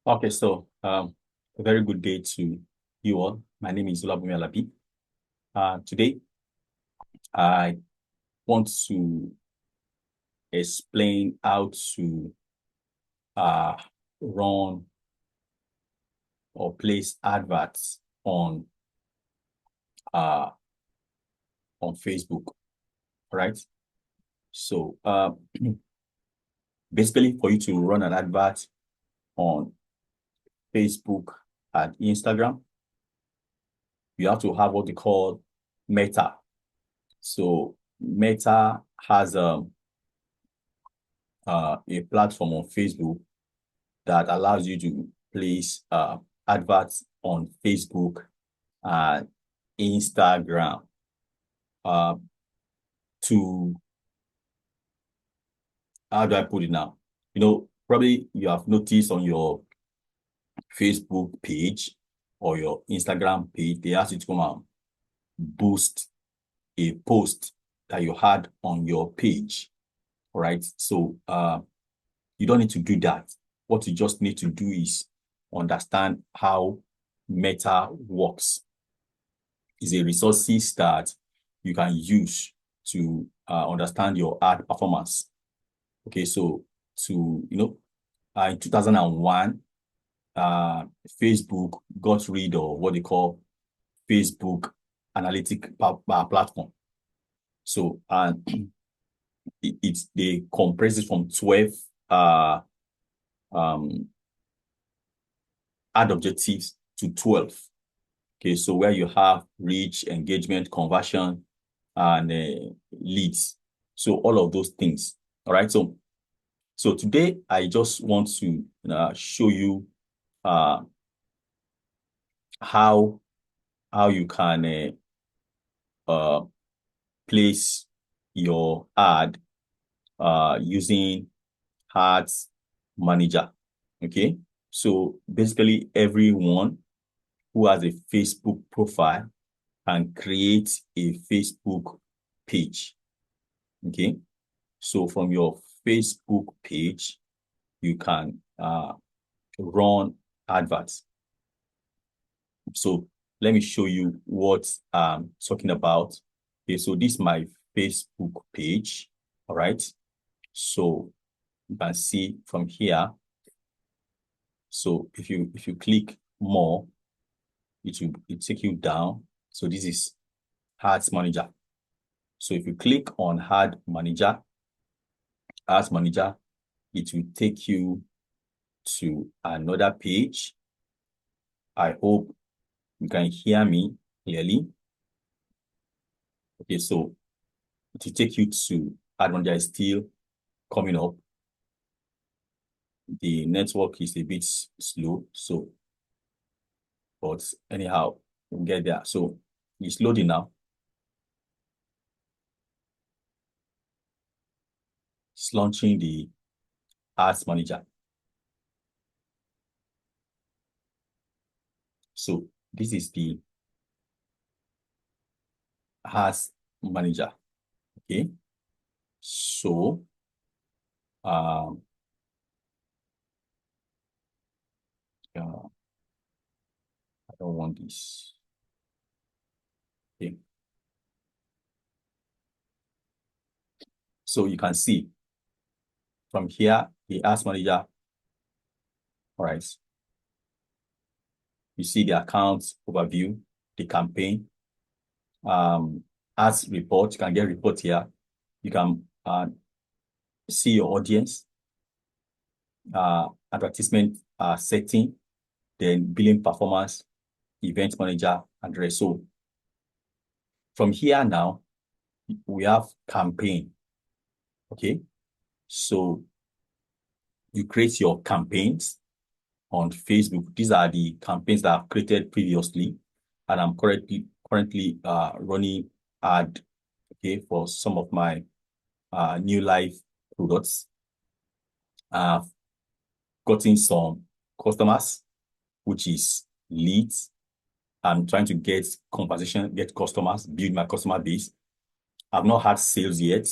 Okay, so a very good day to you all. My name is Olabumi Alabi. Today, I want to explain how to uh, run or place adverts uh, on Facebook, right? So basically, for you to run an advert on Facebook and Instagram, you have to have what they call Meta. So Meta has a platform on Facebook that allows you to place adverts on Facebook and Instagram uh, to, how do I put it now? Probably you have noticed on your Facebook page or your Instagram page, they ask you to come and boost a post that you had on your page. All right. So you don't need to do that. What you just need to do is understand how Meta works. Is a resources that you can use to understand your ad performance. Okay, so in 2001, Facebook got rid of what they call Facebook analytic platform. So they compress it from 12 um, ad objectives to 12. Okay, so where you have reach, engagement, conversion, and leads. So all of those things. All right. So today I just want to show you uh, how you can place your ad using Ads Manager. Okay. So basically everyone who has a Facebook profile can create a Facebook page. Okay. So from your Facebook page, you can run adverts. So let me show you what I'm talking about. Okay, so this is my Facebook page. All right. So you can see from here. So if you click more, it take you down. So this is Ads Manager. So if you click on Ads Manager, it will take you to another page. I hope you can hear me clearly. Okay, so it will take you to Ads Manager is still coming up. The network is a bit slow, so but anyhow, we'll get there. So it's loading now. It's launching the Ads Manager. So this is the Ads Manager. Okay. So I don't want this. Okay. So you can see from here the Ads Manager. All right. You see the account overview, the campaign, ads report. You can get report here. You can see your audience, advertisement setting, then billing performance, event manager, and the rest. So from here now, we have campaign. Okay. So you create your campaigns on Facebook. These are the campaigns that I've created previously, and I'm currently running ad, okay, for some of my NeoLife products. I've gotten some customers, which is leads. I'm trying to get conversation, get customers, build my customer base. I've not had sales yet,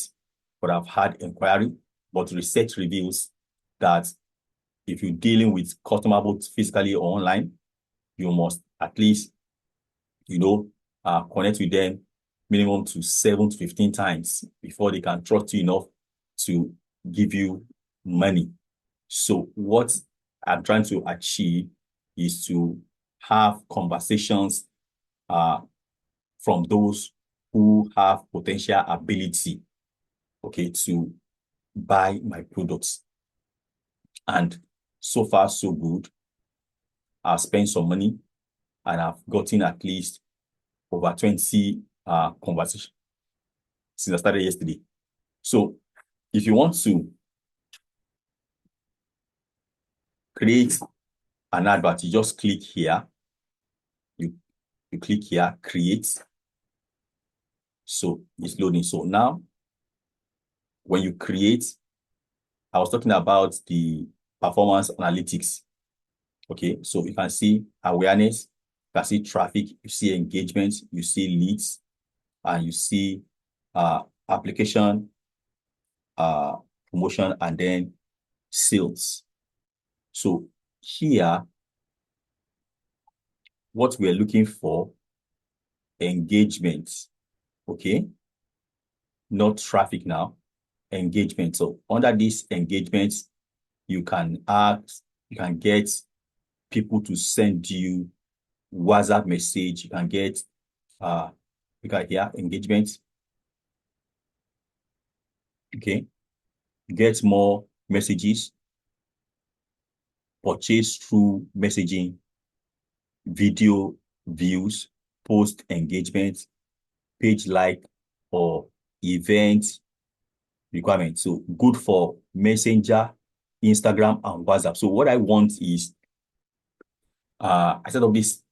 but I've had inquiry. But research reveals that if you're dealing with customer both physically or online, you must at least, connect with them minimum to 7 to 15 times before they can trust you enough to give you money. So what I'm trying to achieve is to have conversations from those who have potential ability, to buy my products. And so far, so good. I've spent some money and I've gotten at least over 20 conversations since I started yesterday. So if you want to create an advert, you just click here. You click here, create. So it's loading. So now, when you create, I was talking about the performance analytics. Okay, so you can see awareness, you can see traffic, you see engagement, you see leads, and you see application, promotion, and then sales. So here, what we're looking for, engagement, okay? Not traffic now, engagement. So under this engagement, you can get people to send you WhatsApp message. You can get, you got here, engagement. Okay. Get more messages, purchase through messaging, video views, post engagement, page like, or event requirement. So good for Messenger, Instagram, and WhatsApp. So what I want is, I set up this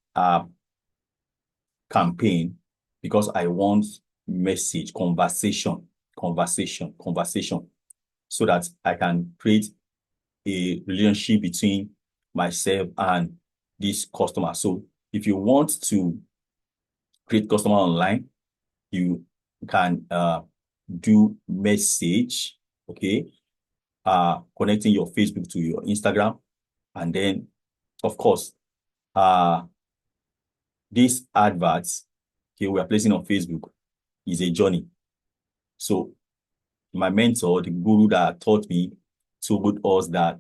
campaign because I want message, conversation, so that I can create a relationship between myself and this customer. So if you want to create customer online, you can do message, okay, connecting your Facebook to your Instagram, and then, of course, these adverts, okay, we are placing on Facebook is a journey. So my mentor, the guru that taught me, told us that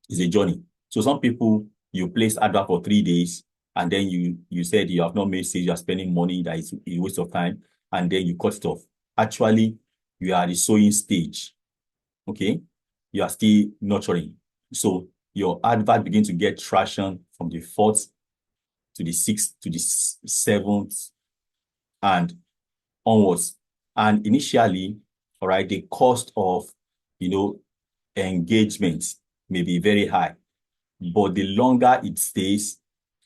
is a journey. So some people, you place advert for 3 days, and then you said you have not made sales, you are spending money, that is a waste of time, and then you cut it off. Actually, you are at the sowing stage, okay? You are still nurturing. So your advert begins to get traction from the 4th to the 6th to the 7th and onwards. And initially, all right, the cost of, engagement may be very high, but the longer it stays,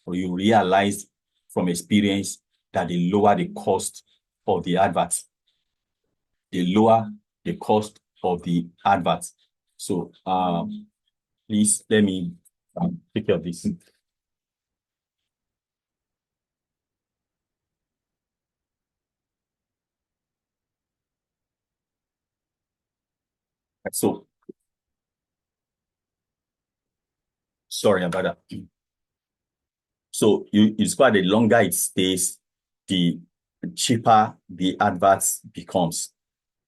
or you realize from experience that the lower the cost of the adverts, the lower the cost of the adverts. So please let me take care of this. So sorry about that. So you discover the longer it stays, the cheaper the adverts becomes,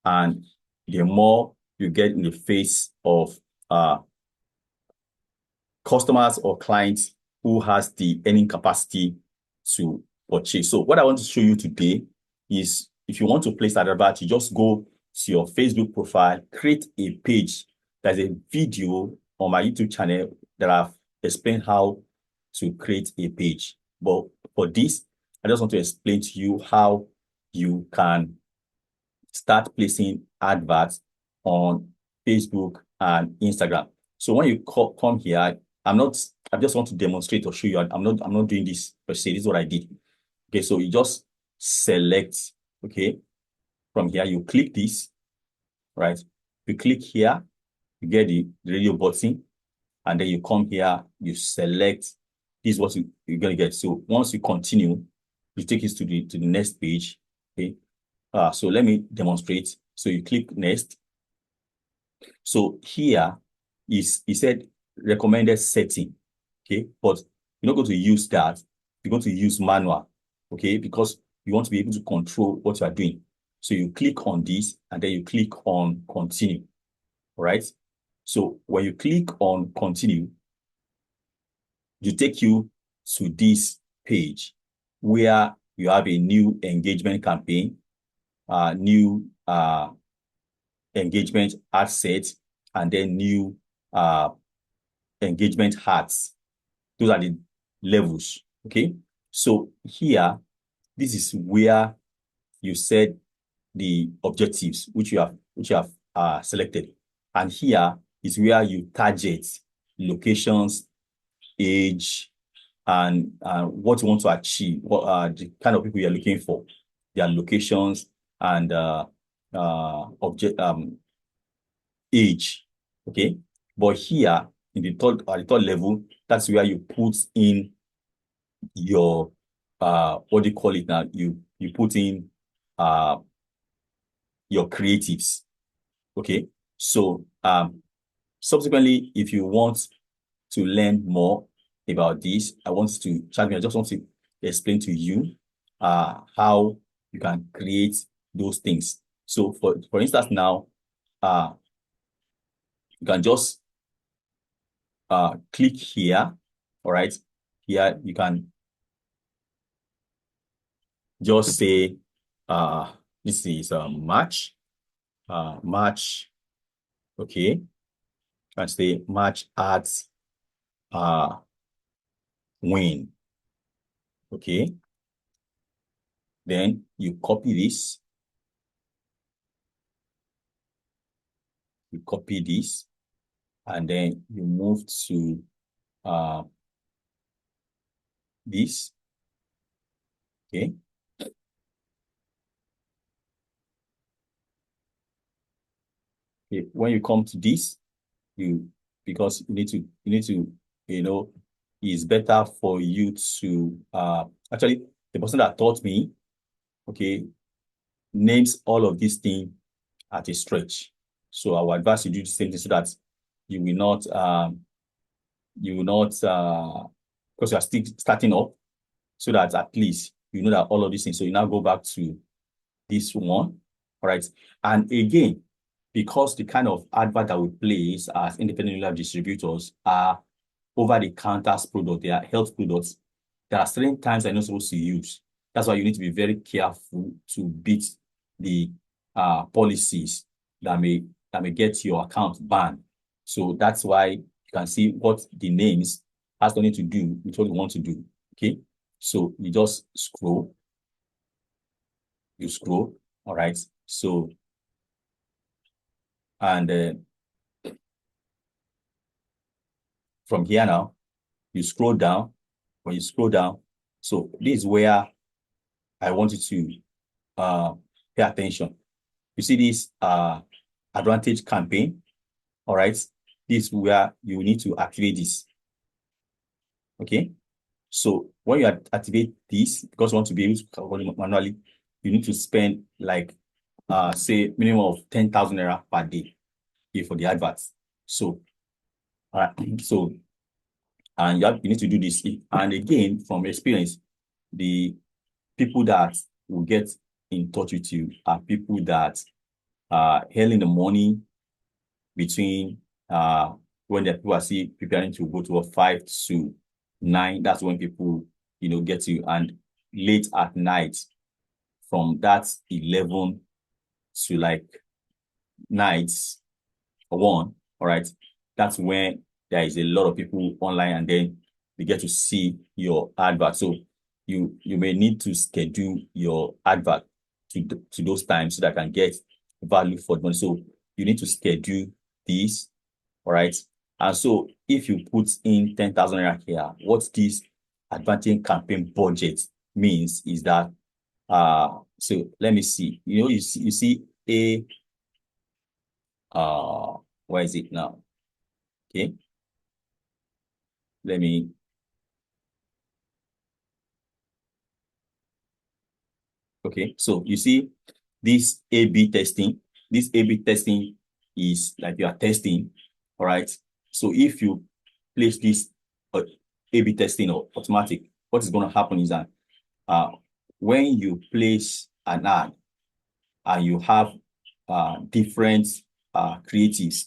and the more you get in the face of customers or clients who has the earning capacity to purchase. So what I want to show you today is, if you want to place that advert, you just go to your Facebook profile, create a page. There's a video on my YouTube channel that I've explained how to create a page. But for this, I just want to explain to you how you can start placing adverts on Facebook and Instagram. So when you come here, I just want to demonstrate or show you. I'm not doing this per se. This is what I did. Okay, so you just select, okay, from here, you click this, right? You click here, you get the radio button, and then you come here, you select, this is what you're going to get. So once you continue, you take it to the next page, okay? So let me demonstrate. So you click next. So here is, he said, recommended setting, okay? But you're not going to use that. You're going to use manual, okay? Because you want to be able to control what you are doing. So you click on this and then you click on continue, all right? So when you click on continue, you take you to this page where you have a new engagement campaign, new engagement ad set, and then new engagement hats. Those are the levels, okay? So here, this is where you set the objectives which you have selected. And here is where you target locations, age, and what you want to achieve, what are the kind of people you're looking for, their locations and age. Okay. But here in the third level, that's where you put in your what do you call it now? You put in your creatives. Okay. So subsequently, if you want to learn more about this, I just want to explain to you how you can create those things. So for instance now, you can just click here. All right. Here you can just say this is March. March. Okay. And say March ads win. Okay. Then you copy this. You copy this, and then you move to this. Okay. Okay. When you come to this, because you need to, it's better for you to actually the person that taught me, okay, names all of these things at a stretch. So I would advise you do the same thing so that you will not because you are still starting up, so that at least you know that all of these things. So you now go back to this one. All right. And again, because the kind of advert that we place as independent life distributors are over-the-counter products, they are health products, there are certain times you're not supposed to use. That's why you need to be very careful to beat the policies that may get your account banned. So that's why you can see what the names has nothing to do with what you want to do. Okay. So you just scroll. You scroll. All right. So, and from here now, you scroll down. When you scroll down, so this is where I want you to pay attention. You see this advantage campaign. All right. This is where you need to activate this. Okay. So when you activate this, because you want to be able to calculate it manually, you need to spend like say minimum of 10,000 naira per day for the adverts. So all right. So and you need to do this. And again, from experience, the people that will get in touch with you are people that early in the morning between when the people are still preparing to go to a 5 to 9. That's when people, get to you. And late at night from that 11 to like nights 1, all right, that's when there is a lot of people online and then they get to see your advert. So you may need to schedule your advert to those times so that I can get value for the money. So you need to schedule this, all right? And so if you put in 10,000 naira here, what this advantage campaign budget means is that so let me see. You see a where is it now? Okay. Let me okay. So you see this A/B testing. This A/B testing is like you are testing, all right? So if you place this A/B testing or automatic, what is going to happen is that when you place an ad and you have different creatives,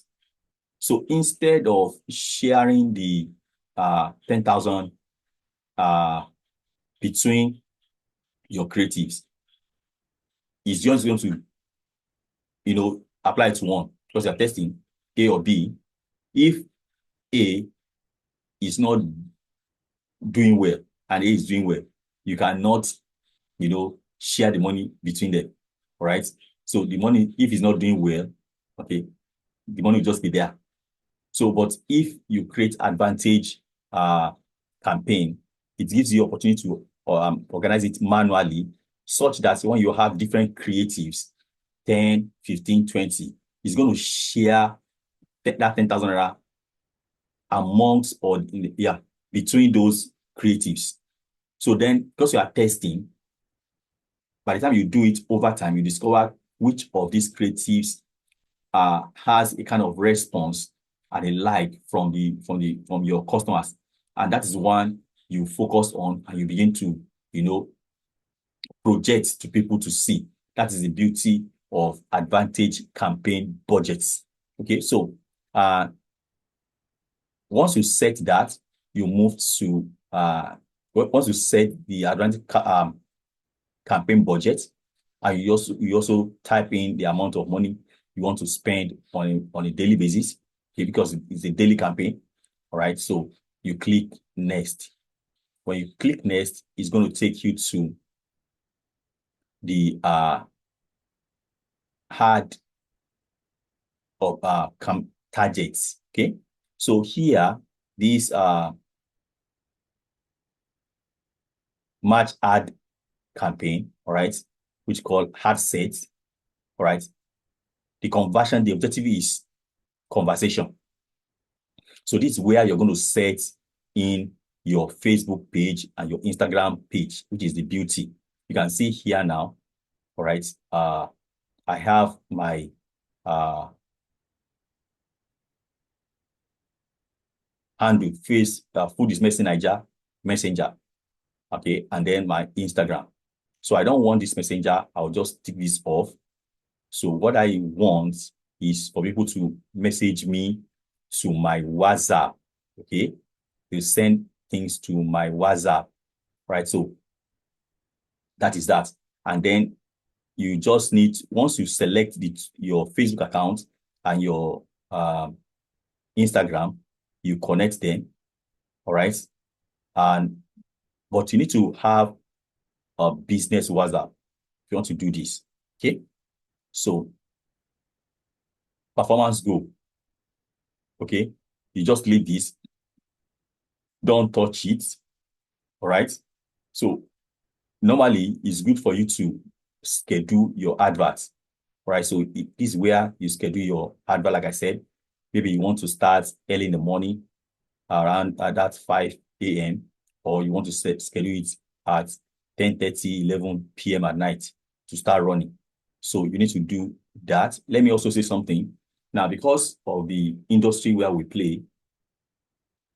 so instead of sharing the 10,000 between your creatives, it's just going to, apply it to one because you're testing A or B. If A is not doing well and A is doing well, you cannot, share the money between them. All right. So the money, if it's not doing well, okay, the money will just be there. So, but if you create advantage campaign, it gives you opportunity to organize it manually, such that when you have different creatives, 10, 15, 20, it's going to share that 10,000 naira amongst or between those creatives. So then, because you are testing, by the time you do it over time, you discover which of these creatives has a kind of response and a like from your customers, and that is one you focus on and you begin to project to people to see. That is the beauty of advantage campaign budgets. Okay, so once you set that, you move to once you set the advantage campaign budget, and you also type in the amount of money you want to spend on a daily basis, okay, because it's a daily campaign. All right, so you click next. When you click next, it's going to take you to the hard of targets. Okay, so here these match ad campaign, all right, which called hard sets. All right, the objective is conversation. So this is where you're going to set in your Facebook page and your Instagram page, which is the beauty. You can see here now, all right, I have my handle, food is messenger, okay, and then my Instagram. So I don't want this messenger, I'll just take this off. So what I want is for people to message me to my WhatsApp, okay? They send things to my WhatsApp, right? So that is that. And then you just need, once you select your Facebook account and your Instagram, you connect them, all right? But you need to have a business WhatsApp if you want to do this, okay? So performance go, okay? You just leave this, don't touch it, all right? So normally it's good for you to schedule your adverts, right? So this is where you schedule your advert. Like I said, maybe you want to start early in the morning around that 5 a.m. or you want to schedule it at 10:30, 11 p.m. at night to start running. So you need to do that. Let me also say something. Now, because of the industry where we play,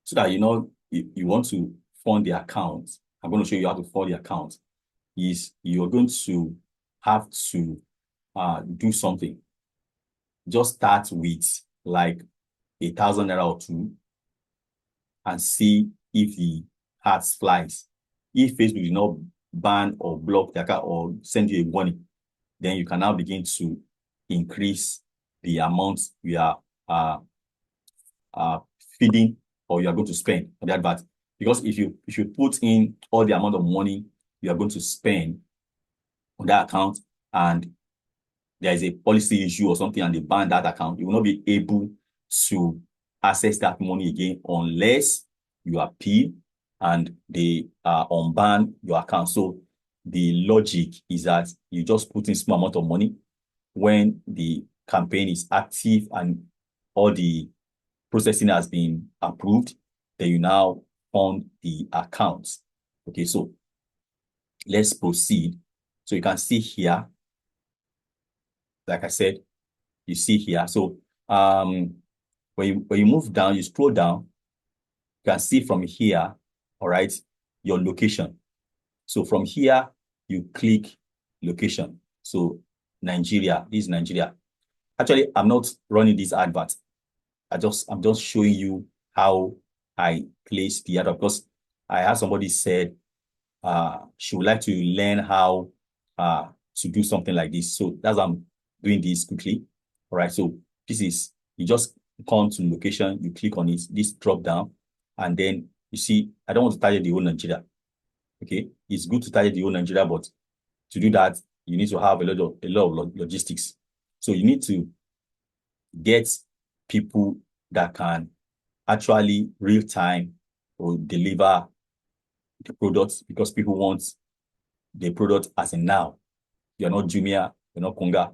so that you want to fund the account, I'm going to show you how to fund the account, is you're going to have to do something. Just start with like 1,000 naira or two and see if the hearts flies. If Facebook did not ban or block the account or send you a warning, then you can now begin to increase the amount you are feeding or you are going to spend on the advert. Because if you put in all the amount of money you are going to spend on that account and there is a policy issue or something and they ban that account, you will not be able to access that money again unless you appeal and they unban your account. So the logic is that you just put in small amount of money. When the campaign is active and all the processing has been approved, then you now fund the account. Okay, so let's proceed. So you can see here, like I said, you see here. So when you move down, you scroll down, You can see from here, all right, your location. So from here, you click location. So Nigeria, this is Nigeria. Actually, I'm not running this advert. I'm just showing you how I place the advert, because I had somebody said she would like to learn how to do something like this. So that's why I'm doing this quickly. All right. So this is, you just come to location, you click on it, this drop down, and then you see, I don't want to target the whole Nigeria. Okay. It's good to target the whole Nigeria, but to do that, you need to have a lot of logistics. So you need to get people that can actually real time or deliver the products, because people want the product as in now. You're not Jumia, you're not Konga.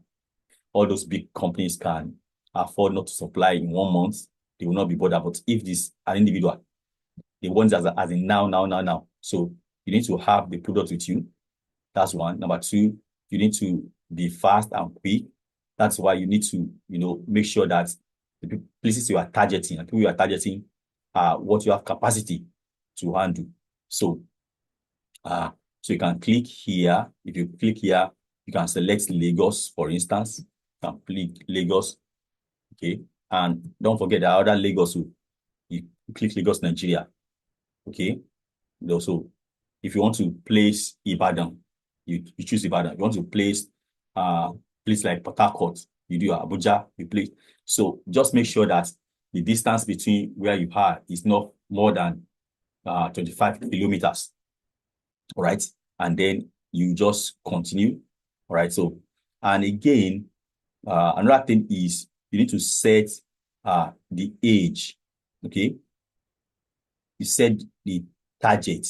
All those big companies can afford not to supply in 1 month. They will not be bothered. But if this an individual, they want as in now. So you need to have the product with you. That's one. Number two, you need to be fast and quick. That's why you need to, make sure that the places you are targeting and people you are targeting are what you have capacity to handle. So, so you can click here. If you click here, you can select Lagos, for instance. You can click Lagos. Okay. And don't forget the other Lagos. You click Lagos, Nigeria. Okay. Also, if you want to place Ibadan, you choose Ibadan. You want to place place like Port Harcourt, you do Abuja, you place. So just make sure that the distance between where you are is not more than 25 kilometers. All right. And then you just continue. All right. So, and again, another thing is you need to set the age. Okay. You set the target.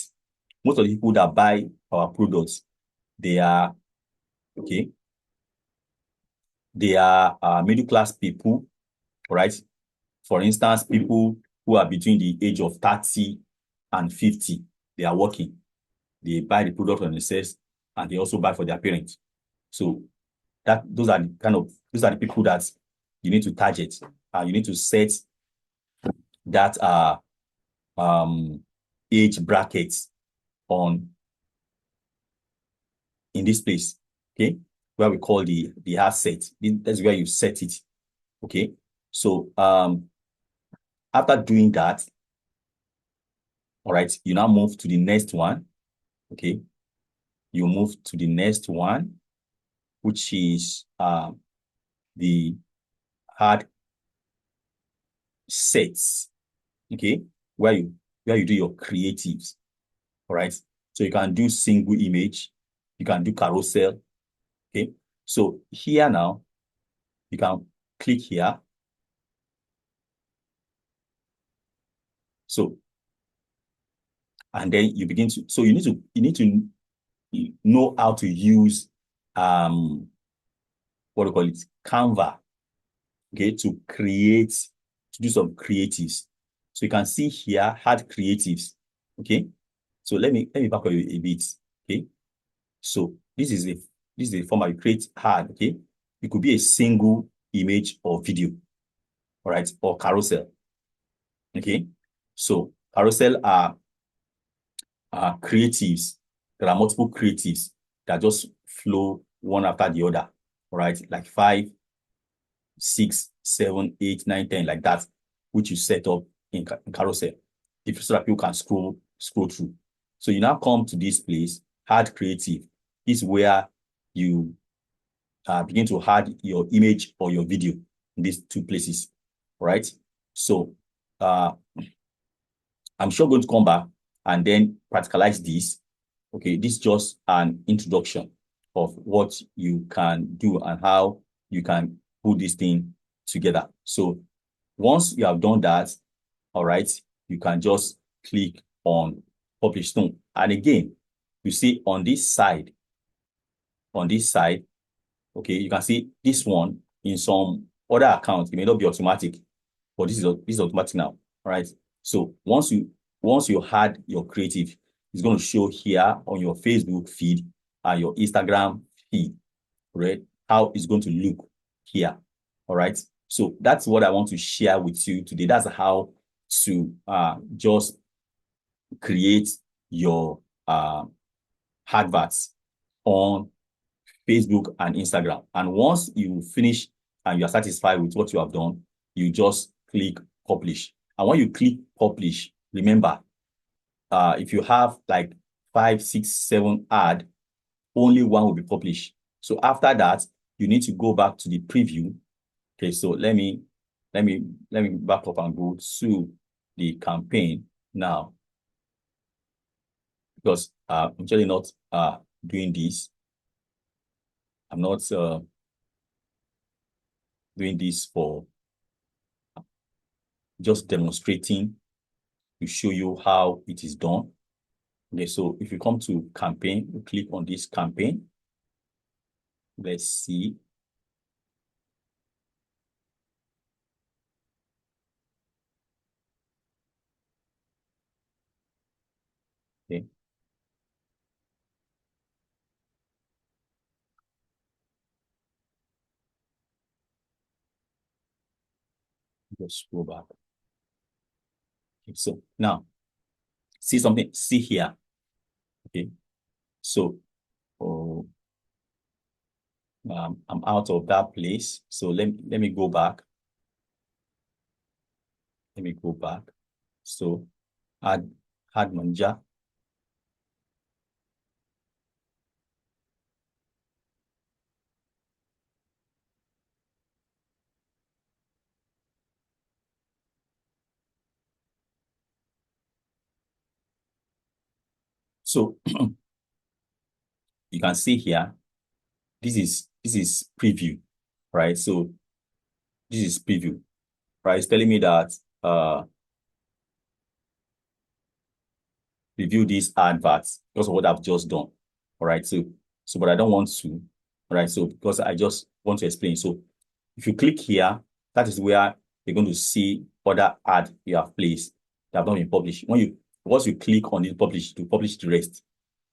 Most of the people that buy our products, they are, okay, they are middle class people, right? For instance, people who are between the age of 30 and 50, they are working. They buy the product on themselves, and they also buy for their parents. So those are the people that you need to target. You need to set that age brackets in this place, okay, where we call the asset. That's where you set it. Okay. So after doing that, all right, you now move to the next one. Okay. You move to the next one, which is the hard sets. Okay, where you do your creatives. All right. So you can do single image, you can do carousel. Okay. So here now, you can click here. So, and then you begin to, so you need to know how to use what do you call it? Canva. Okay, to do some creatives. So you can see here, add creatives. Okay. So let me back up a bit. Okay. So this is the format you create hard. Okay. It could be a single image or video. All right. Or carousel. Okay. So carousel are creatives. There are multiple creatives that just flow one after the other. All right. Like 5, 6, 7, 8, 9, 10, like that, which you set up in carousel, so that people can scroll through. So you now come to this place, add creative. This is where you begin to add your image or your video in these two places. All right. So I'm sure going to come back and then practicalize this. Okay, this is just an introduction of what you can do and how you can put this thing together. So once you have done that, all right, you can just click on publish soon. And again, you see on this side, okay, you can see this one in some other accounts. It may not be automatic, but this is automatic now. All right. So once you had your creative, it's going to show here on your Facebook feed and your Instagram feed, right? How it's going to look here. All right. So that's what I want to share with you today. That's how to just create your adverts on Facebook and Instagram. And once you finish and you are satisfied with what you have done, you just click publish. And when you click publish, remember, if you have like 5, 6, 7 ads, only one will be published. So after that, you need to go back to the preview. Okay, so let me back up and go to the campaign now, because I'm actually not doing this. I'm not doing this for just demonstrating to show you how it is done. Okay, so if you come to campaign, you click on this campaign. Let's see. Okay. Just scroll back. Okay, so now see here. Okay, so I'm out of that place. So let me go back. Let me go back. So add manager. So you can see here, this is preview, right? So this is preview, right? It's telling me that review these adverts because of what I've just done. All right. So but I don't want to. All right. So because I just want to explain. So if you click here, that is where you're going to see other ad you have placed that have not been published. Once you click on it, publish to publish the rest.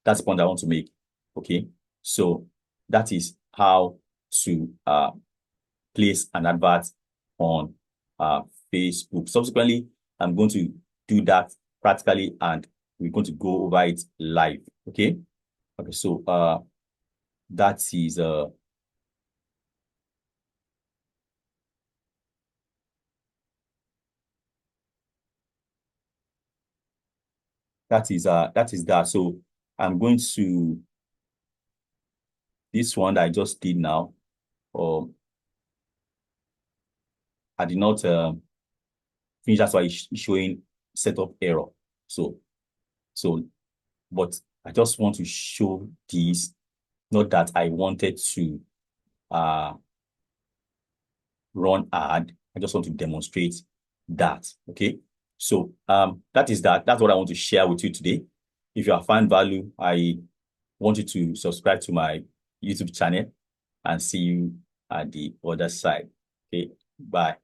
That's the point I want to make. Okay. So that is how to place an advert on Facebook. Subsequently, I'm going to do that practically and we're going to go over it live. Okay. Okay. So that is that. So I'm going to this one that I just did now. I did not finish. That's why it's showing setup error. So but I just want to show this, not that I wanted to run ad. I just want to demonstrate that. Okay. So that is that. That's what I want to share with you today. If you have found value, I want you to subscribe to my YouTube channel and see you at the other side. Okay. Bye.